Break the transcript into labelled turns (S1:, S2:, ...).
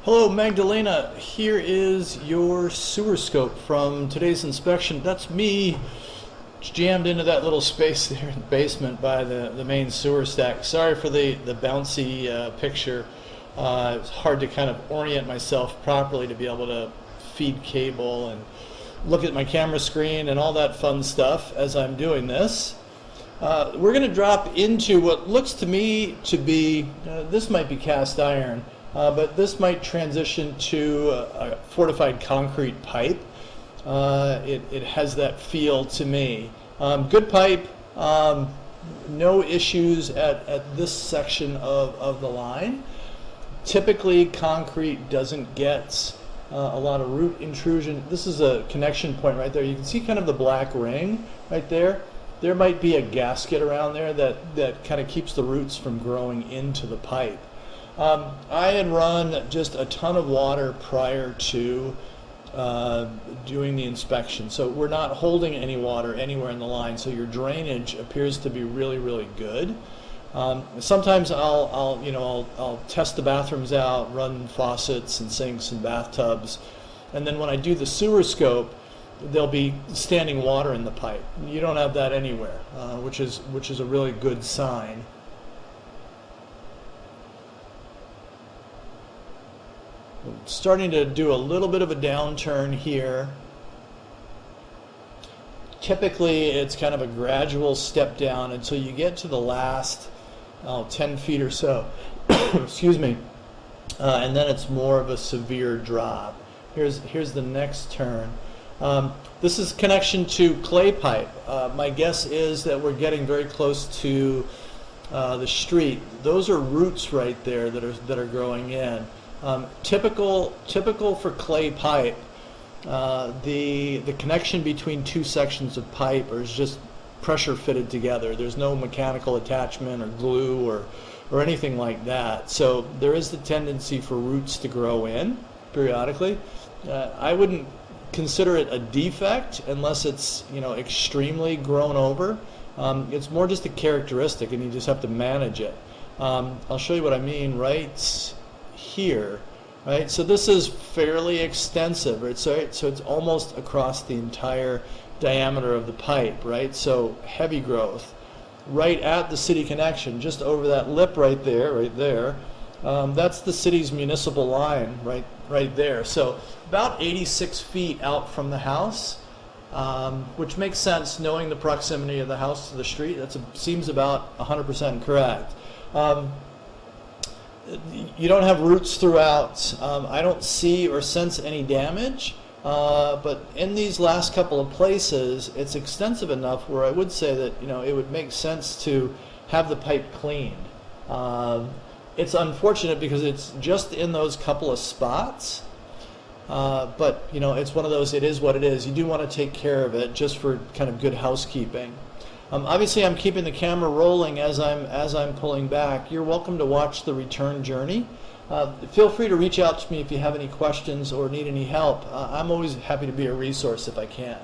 S1: Hello Magdalena, here is your sewer scope from today's inspection. That's me jammed into that little space there in the basement by the main sewer stack. Sorry for the bouncy picture. It's hard to kind of orient myself properly to be able to feed cable and look at my camera screen and all that fun stuff as I'm doing this. We're going to drop into what looks to me to be, this might be cast iron, but this might transition to a fortified concrete pipe. It has that feel to me. Good pipe, no issues at this section of the line. Typically concrete doesn't get a lot of root intrusion. This is a connection point right there. You can see kind of the black ring right there. There might be a gasket around there that kind of keeps the roots from growing into the pipe. I had run just a ton of water prior to doing the inspection, so we're not holding any water anywhere in the line, so your drainage appears to be really good. Sometimes I'll test the bathrooms out, run faucets and sinks and bathtubs, and then when I do the sewer scope, there'll be standing water in the pipe. You don't have that anywhere, which is a really good sign. Starting to do a little bit of a downturn here. Typically it's kind of a gradual step down until you get to the last 10 feet or so. Excuse me. And then it's more of a severe drop. Here's the next turn. This is connection to clay pipe. My guess is that we're getting very close to the street. Those are roots right there that are growing in. Typical for clay pipe, the connection between two sections of pipe is just pressure fitted together. There's no mechanical attachment or glue or anything like that. So there is the tendency for roots to grow in periodically. I wouldn't consider it a defect unless it's extremely grown over. It's more just a characteristic, and you just have to manage it. I'll show you what I mean right here. Right, so this is fairly extensive, right? So it's almost across the entire diameter of the pipe, right? So heavy growth right at the city connection, just over that lip right there. That's the city's municipal line right there. So about 86 feet out from the house, which makes sense knowing the proximity of the house to the street. That seems about 100% correct. You don't have roots throughout. I don't see or sense any damage, but in these last couple of places, it's extensive enough where I would say that it would make sense to have the pipe cleaned. It's unfortunate because it's just in those couple of spots, but it's one of those. It is what it is. You do want to take care of it just for kind of good housekeeping. Obviously, I'm keeping the camera rolling as I'm pulling back. You're welcome to watch the return journey. Feel free to reach out to me if you have any questions or need any help. I'm always happy to be a resource if I can.